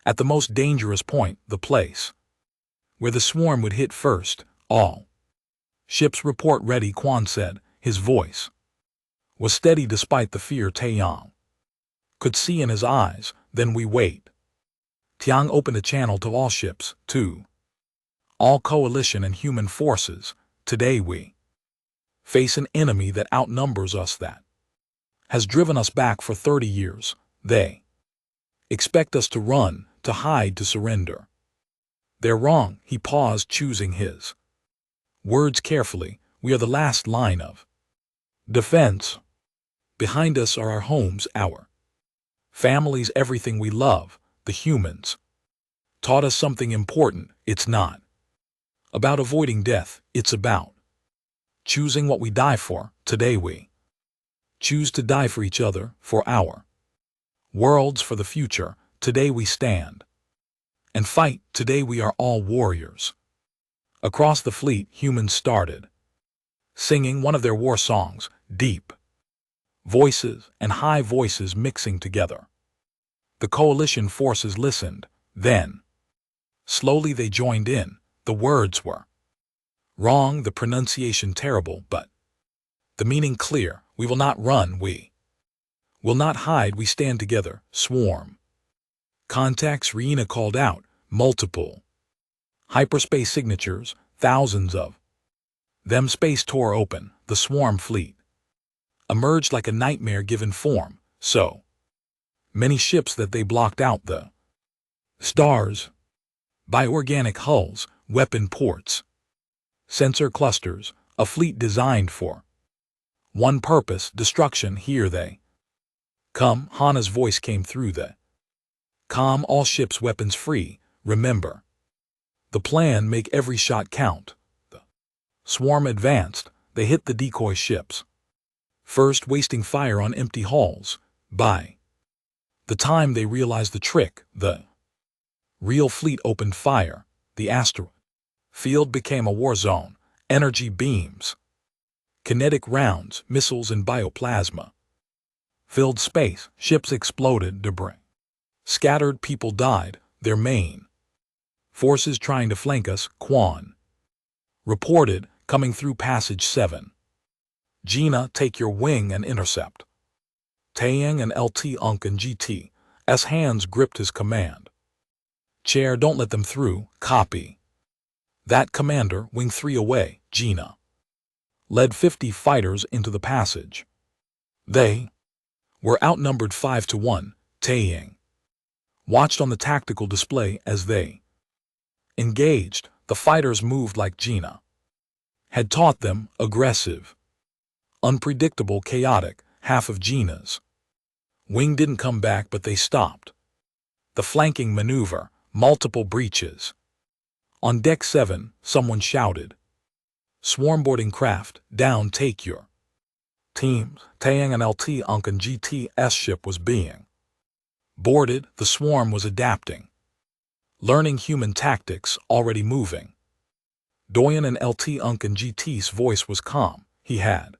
At the most dangerous point, the place where the swarm would hit first, all ships report ready, Quan said. His voice was steady despite the fear Taeyang could see in his eyes. Then we wait. Tiang opened a channel to all ships, to all coalition and human forces. Today we face an enemy that outnumbers us, that has driven us back for 30 years. They expect us to run, to hide, to surrender. They're wrong. He paused, choosing his words carefully. We are the last line of defense. Behind us are our homes, our families, everything we love. The humans taught us something important. It's not about avoiding death, it's about choosing what we die for. Today we choose to die for each other, for our worlds, for the future. Today we stand and fight. Today we are all warriors. Across the fleet, humans started singing one of their war songs, deep voices and high voices mixing together. The coalition forces listened, then slowly they joined in. The words were wrong, the pronunciation terrible, but the meaning clear. We will not run, we will not hide, we stand together. Swarm contacts, Riina called out. Multiple hyperspace signatures, thousands of them. Space tore open. The swarm fleet emerged like a nightmare given form. So many ships that they blocked out the stars by organic hulls, weapon ports, sensor clusters, a fleet designed for one purpose, destruction. Here they come. Hana's voice came through the calm. All ships weapons free. Remember the plan, make every shot count. The swarm advanced. They hit the decoy ships first, wasting fire on empty hulls. By the time they realized the trick, the real fleet opened fire. The asteroid field became a war zone. Energy beams, kinetic rounds, missiles, and bioplasma filled space. Ships exploded, debris scattered, people died. Their main forces trying to flank us, Quan reported, coming through passage 7. Gina, take your wing and intercept. Taeyang and LT Unk and GT's hands gripped his command chair. Don't let them through. Copy that, Commander. Wing 3 away. Gina led 50 fighters into the passage. They were outnumbered 5-1. Taeyang watched on the tactical display as they engaged. The fighters moved like Gina had taught them, aggressive, unpredictable, chaotic. Half of Gina's wing didn't come back, but they stopped the flanking maneuver. Multiple breaches. On deck 7, someone shouted, swarmboarding craft, down, take your teams. Taeyang and LT Unk and GT's ship was being boarded. The swarm was adapting, learning human tactics, already moving. Doyen and LT Unk and GT's voice was calm. He had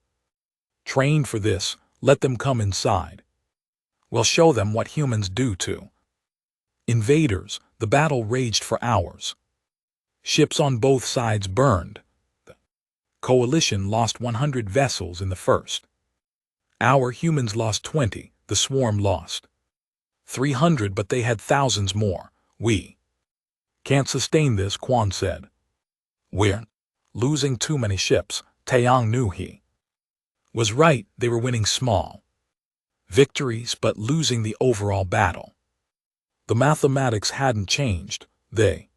trained for this. Let them come inside. We'll show them what humans do to invaders. The battle raged for hours. Ships on both sides burned. The coalition lost 100 vessels in the first hour. Humans lost 20. The swarm lost 300, but they had thousands more. We can't sustain this, Quan said. We're losing too many ships. Taeyang knew he was right. They were winning small victories, but losing the overall battle. The mathematics hadn't changed. They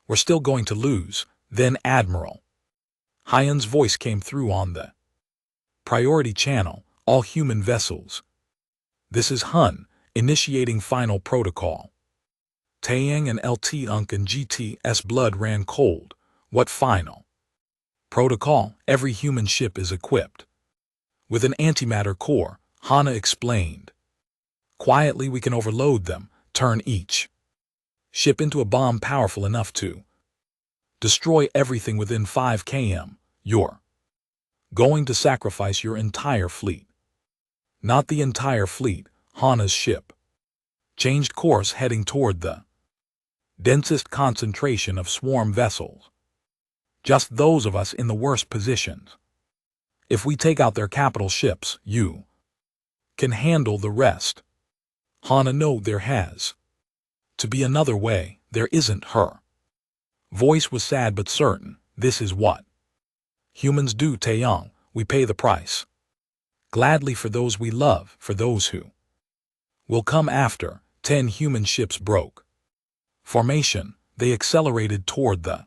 were still going to lose. Then Admiral Hyan's voice came through on the priority channel. All human vessels. This is Hun, initiating final protocol. Taeyang and LT Unk and GT's blood ran cold. What final protocol? Every human ship is equipped with an antimatter core, Hana explained. Quietly we can overload them, turn each ship into a bomb powerful enough to destroy everything within 5 km. You're going to sacrifice your entire fleet. Not the entire fleet. Hana's ship changed course, heading toward the densest concentration of swarm vessels. Just those of us in the worst positions. If we take out their capital ships, you can handle the rest. Hana, no, there has to be another way. There isn't. Her voice was sad but certain. This is what humans do, Taeyang. We pay the price gladly for those we love, for those who will come after. 10 human ships broke formation. They accelerated toward the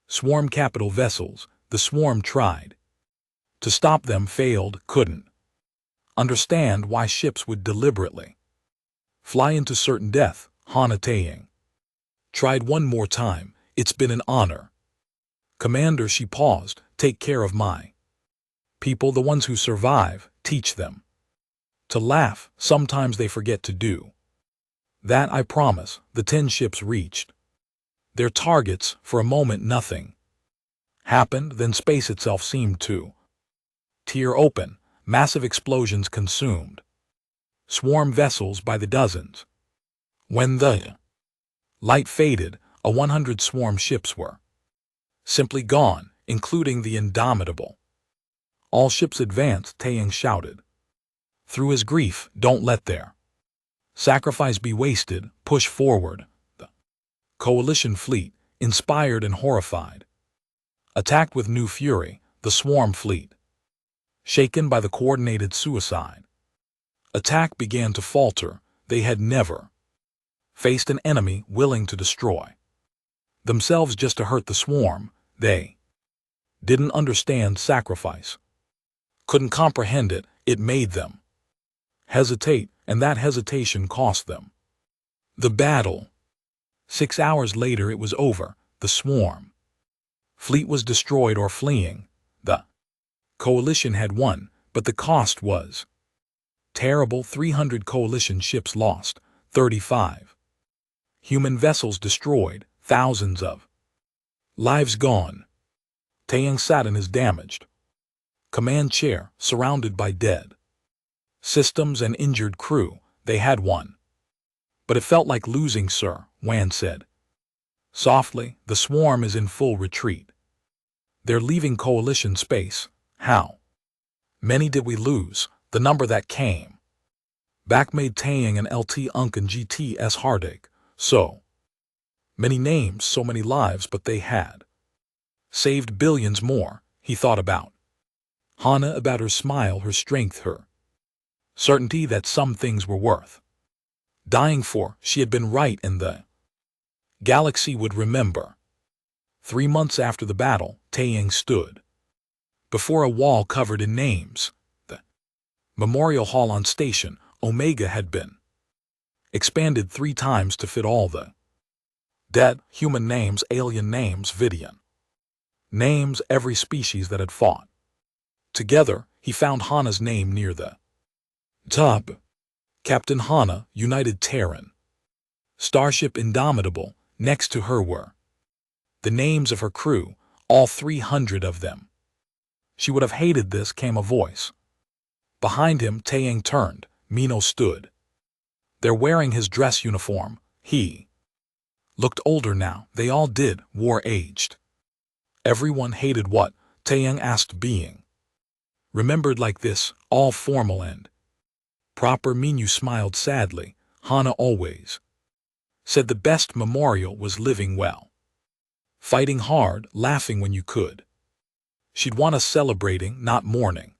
swarm capital vessels. The swarm tried to stop them, failed, couldn't understand why ships would deliberately fly into certain death. Hana Taeyang tried one more time. It's been an honor. Commander, she paused. Take care of my people, the ones who survive. Teach them to laugh. Sometimes they forget to do that, I promise. The 10 ships reached their targets. For a moment nothing happened, then space itself seemed to tear open. Massive explosions consumed swarm vessels by the dozens. When the light faded, 100 swarm ships were simply gone, including the Indomitable. All ships advanced, Taeyang shouted through his grief. Don't let their sacrifice be wasted. Push forward. The coalition fleet, inspired and horrified, attacked with new fury. The swarm fleet, shaken by the coordinated suicide attack, began to falter. They had never faced an enemy willing to destroy themselves just to hurt the swarm. They didn't understand sacrifice, couldn't comprehend it. It made them hesitate, and that hesitation cost them the battle. 6 hours later it was over. The swarm fleet was destroyed or fleeing. The coalition had won, but the cost was terrible. 300 coalition ships lost, 35 human vessels destroyed, thousands of lives gone. Taeyang sat in his damaged command chair, surrounded by dead systems and injured crew. They had won, but it felt like losing, sir, Wan said softly. The swarm is in full retreat. They're leaving coalition space. How many did we lose? The number that came back made Taeyang and LT Unk and GT's heartache. So many names, so many lives, but they had saved billions more. He thought about Hana, about her smile, her strength, her certainty that some things were worth dying for. She had been right, and the galaxy would remember. 3 months after the battle, Taeyang stood before a wall covered in names. The memorial hall on Station Omega had been expanded 3 times to fit all the dead, human names, alien names, Vidian names, every species that had fought together. He found Hana's name near the top. Captain Hana, United Terran, Starship Indomitable. Next to her were the names of her crew, all 300 of them. She would have hated this. Came a voice behind him. Taeyang turned. Mino stood there wearing his dress uniform. He looked older now. They all did. War-aged. Everyone hated what? Taeyang asked, being remembered like this, all formal and proper. Minu smiled sadly. Hana always said the best memorial was living well, fighting hard, laughing when you could. She'd want us celebrating, not mourning.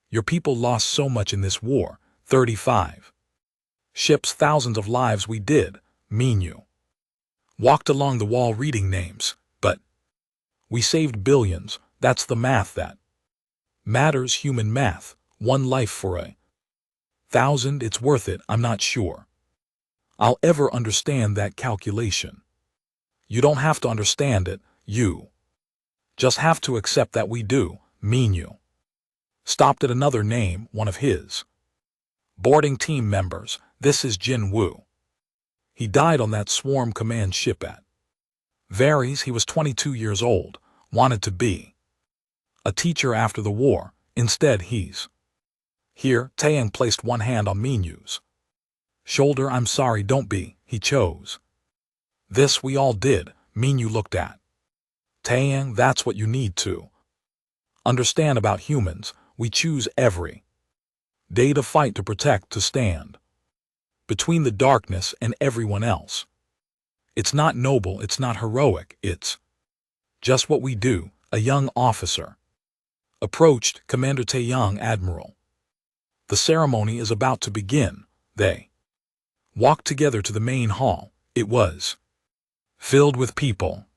Your people lost so much in this war. 35 ships, thousands of lives. We did. Minu walked along the wall reading names. But we saved billions. That's the math that matters, human math. 1 life for a 1,000. It's worth it. I'm not sure I'll ever understand that calculation. You don't have to understand it, you just have to accept that we do, mean you. Stopped at another name, one of his boarding team members. This is Jin Woo. He died on that swarm command ship at Varys. He was 22 years old, wanted to be a teacher after the war. Instead, he's here. Taeyang placed one hand on Minyu's shoulder. I'm sorry, don't be. He chose this. We all did. Minyu looked at Taeyang. That's what you need to understand about humans. We choose every day to fight, to protect, to stand between the darkness and everyone else. It's not noble, it's not heroic, it's just what we do. A young officer approached Commander Taeyang. Admiral, the ceremony is about to begin. They walked together to the main hall. It was filled with people,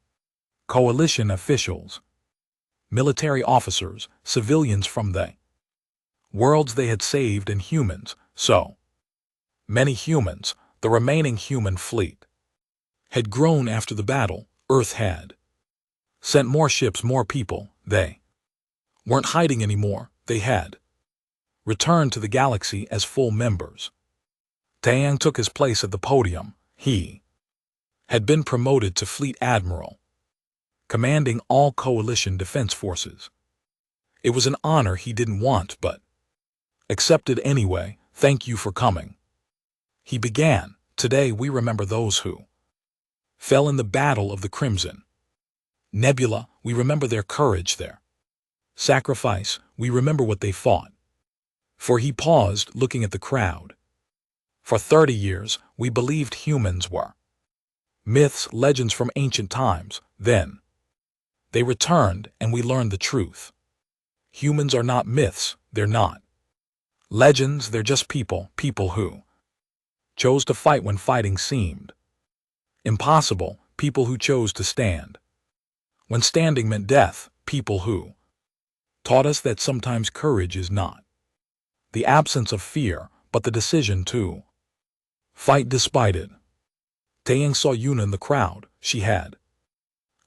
coalition officials, military officers, civilians from the worlds they had saved, and humans. So many humans. The remaining human fleet had grown after the battle. Earth had sent more ships, more people. They weren't hiding anymore. They had returned to the galaxy as full members. Taeyang took his place at the podium. He had been promoted to Fleet Admiral, commanding all coalition defense forces. It was an honor he didn't want, but accepted anyway. Thank you for coming. He began. Today we remember those who fell in the Battle of the Crimson Nebula. We remember their courage, their sacrifice. We remember what they fought. For he paused, looking at the crowd. For 30 years, we believed humans were myths, legends from ancient times. Then they returned, and we learned the truth. Humans are not myths. They're not legends. They're just people. People who chose to fight when fighting seemed impossible. People who chose to stand when standing meant death. People who taught us that sometimes courage is not the absence of fear, but the decision to fight despite it. Taeyang saw Yuna in the crowd. She had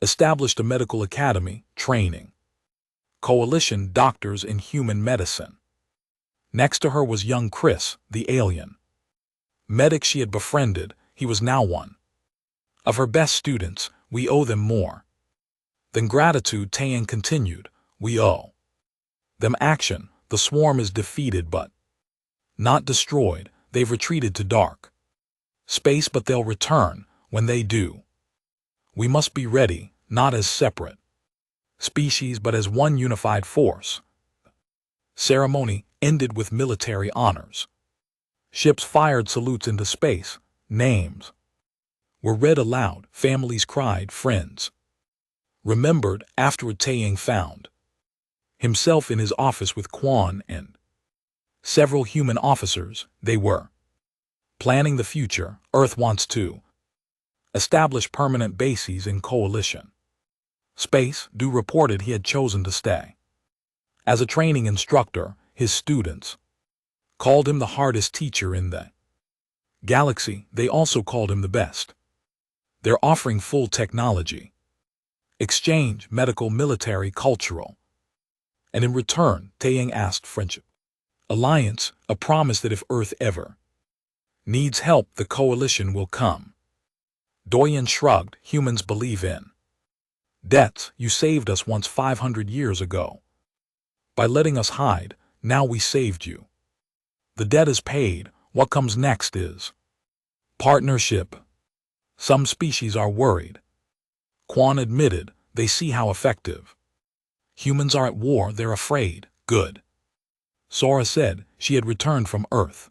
established a medical academy, training coalition doctors in human medicine. Next to her was young Chris, the alien medic she had befriended. He was now one of her best students. We owe them more than gratitude. Taeyang continued. We owe them action. The swarm is defeated but not destroyed. They've retreated to dark space, but they'll return. When they do, we must be ready, not as separate species but as one unified force. Ceremony ended with military honors. Ships fired salutes into space. Names were read aloud. Families cried. Friends remembered. Afterward, Taeyang found himself in his office with Quan and several human officers. They were planning the future. Earth wants to establish permanent bases in coalition space. Du reported he had chosen to stay as a training instructor. His students called him the hardest teacher in the galaxy. They also called him the best. They're offering full technology exchange, medical, military, cultural. And in return, Taeyang asked friendship, alliance, a promise that if Earth ever needs help, the coalition will come. Doyen shrugged. Humans believe in debts. You saved us once 500 years ago. By letting us hide, now we saved you. The debt is paid. What comes next is partnership. Some species are worried. Quan admitted. They see how effective humans are at war. They're afraid. Good. Sora said. She had returned from Earth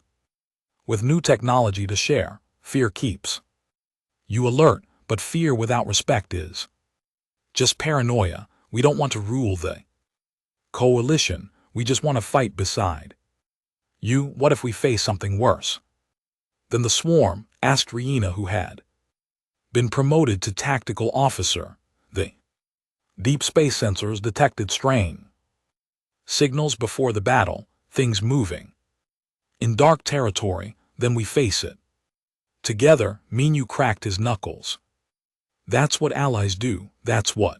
with new technology to share. Fear keeps you alert, but fear without respect is just paranoia. We don't want to rule the coalition. We just want to fight beside you. What if we face something worse than the swarm? Asked Riina, who had been promoted to tactical officer. The deep space sensors detected strain signals before the battle, things moving in dark territory. Then we face it Together, Minyu cracked his knuckles. That's what allies do, that's what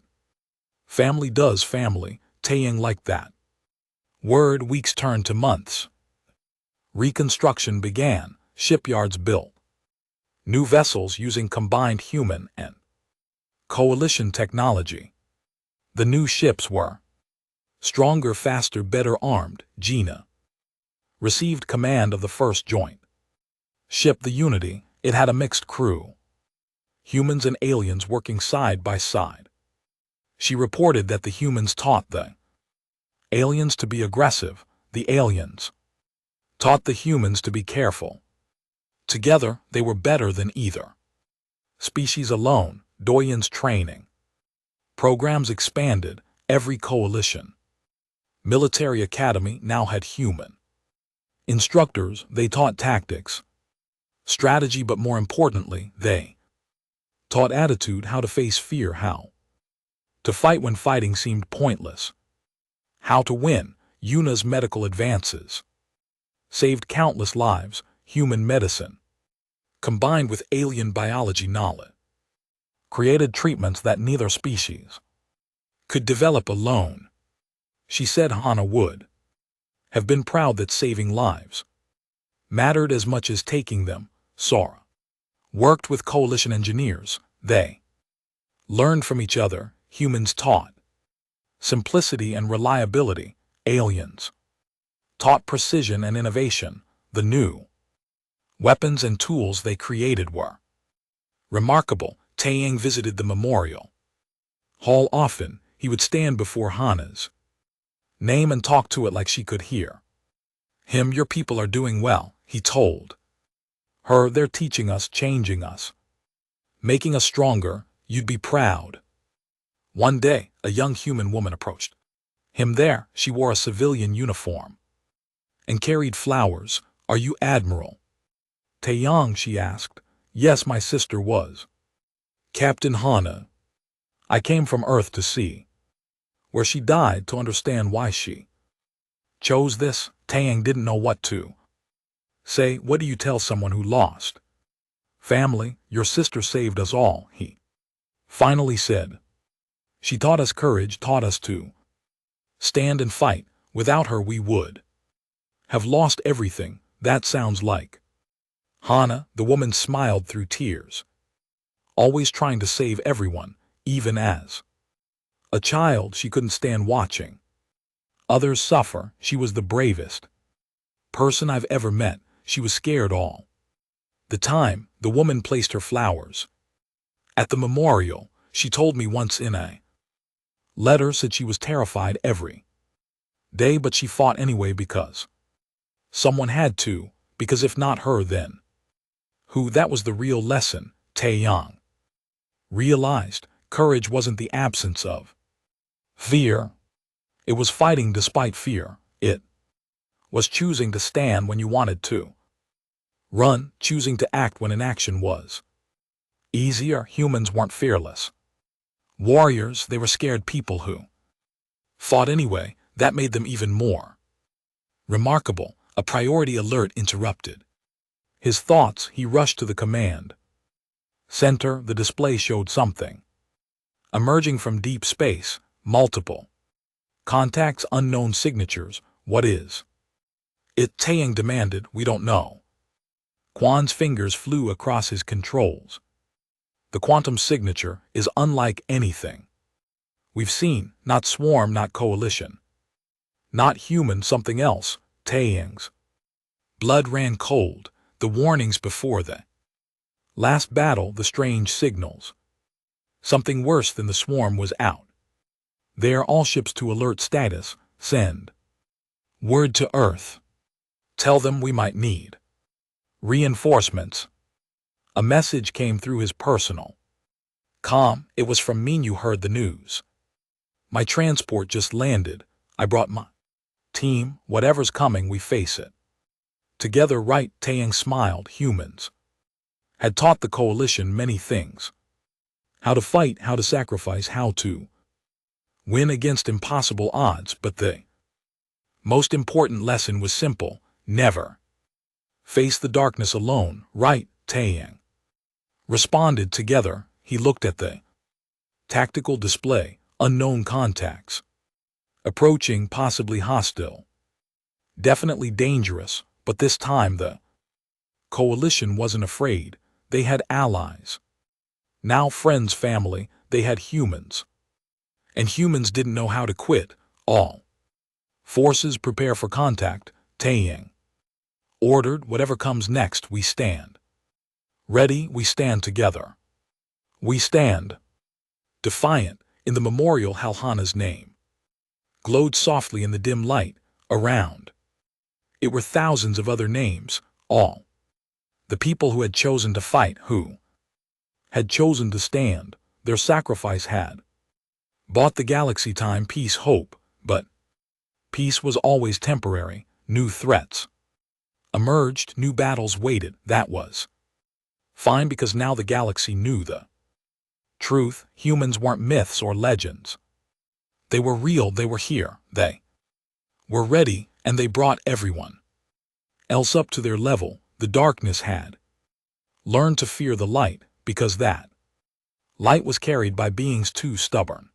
family does, family, Taeyang like that. Weeks turned to months. Reconstruction began, shipyards built. New vessels using combined human and coalition technology. The new ships were stronger, faster, better armed. Gina received command of the first joint ship, the Unity. It had a mixed crew, humans and aliens working side by side. She reported that the humans taught the aliens to be aggressive, the aliens taught the humans to be careful. Together, they were better than either species alone. Doyen's training programs expanded. Every coalition military academy now had human instructors. They taught tactics, strategy, but more importantly, they taught attitude, how to face fear, how to fight when fighting seemed pointless, how to win. Yuna's medical advances saved countless lives. Human medicine, combined with alien biology knowledge, created treatments that neither species could develop alone. She said Hana would have been proud that saving lives mattered as much as taking them. Sora worked with coalition engineers. They learned from each other. Humans taught simplicity and reliability. Aliens taught precision and innovation. The new weapons and tools they created were remarkable. Taeyang visited the memorial hall often. He would stand before Hana's name and talk to it like she could hear him. Your people are doing well, he told her. They're teaching us, changing us, making us stronger. You'd be proud. One day, a young human woman approached him there. She wore a civilian uniform and carried flowers. Are you Admiral Taeyang? She asked. Yes, my sister was Captain Hana. I came from Earth to see where she died, to understand why she chose this. Taeyang didn't know what to say. What do you tell someone who lost family? Your sister saved us all, he finally said. She taught us courage, taught us to stand and fight. Without her we would have lost everything. That sounds like Hana. The woman smiled through tears. Always trying to save everyone, even as a child. She couldn't stand watching others suffer. She was the bravest person I've ever met. She was scared all the time. The woman placed her flowers at the memorial. She told me once in a letter, said she was terrified every day, but she fought anyway because someone had to, because if not her, then who? That was the real lesson. Taeyang realized courage wasn't the absence of fear. It was fighting despite fear. It was choosing to stand when you wanted to run, choosing to act when inaction was easier. Humans weren't fearless warriors. They were scared people who fought anyway. That made them even more remarkable. A priority alert interrupted his thoughts. He rushed to the command center. The display showed something emerging from deep space. Multiple contacts, unknown signatures. What is it? Taeyang demanded. We don't know. Quan's fingers flew across his controls. The quantum signature is unlike anything we've seen. Not swarm, not coalition, not human, something else. Taeyang's blood ran cold. The warnings before the last battle, the strange signals. Something worse than the swarm was out there. All ships to alert status. Send word to Earth. Tell them we might need reinforcements. A message came through his personal comm. It was from Minyu. Heard the news. My transport just landed. I brought my team. Whatever's coming, we face it together, right? Taeyang smiled. Humans had taught the coalition many things. How to fight, how to sacrifice, how to win against impossible odds. But the most important lesson was simple. Never face the darkness alone, right? Taeyang responded. Together, he looked at the tactical display, unknown contacts. Approaching, possibly hostile. Definitely dangerous, but this time the coalition wasn't afraid. They had allies. Now friends, family, they had humans. And humans didn't know how to quit. All forces prepare for contact. Taeyang ordered, whatever comes next, we stand. Ready, we stand together. We stand. Defiant, in the memorial, Halhana's name glowed softly in the dim light around. It were thousands of other names, all the people who had chosen to fight, who had chosen to stand. Their sacrifice had bought the galaxy time, peace, hope, but peace was always temporary. New threats emerged, new battles waited. That was fine, because now the galaxy knew the truth. Humans weren't myths or legends. They were real, they were here, they were ready, and they brought everyone else up to their level. The darkness had learned to fear the light, because that light was carried by beings too stubborn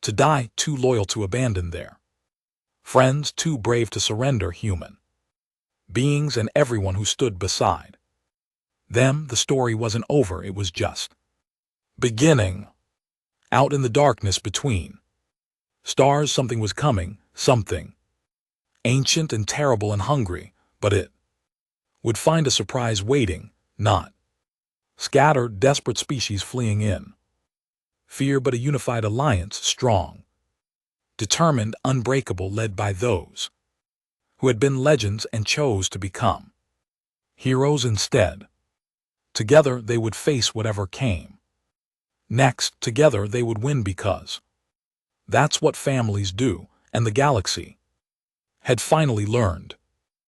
to die, too loyal to abandon their friends, too brave to surrender. Human beings and everyone who stood beside them. The story wasn't over, it was just beginning. Out in the darkness between stars, something was coming, something ancient and terrible and hungry, but it would find a surprise waiting, not scattered, desperate species fleeing in fear, but a unified alliance, strong, determined, unbreakable, led by those who had been legends and chose to become heroes instead. Together they would face whatever came next. Together they would win, because that's what families do, and the galaxy had finally learned.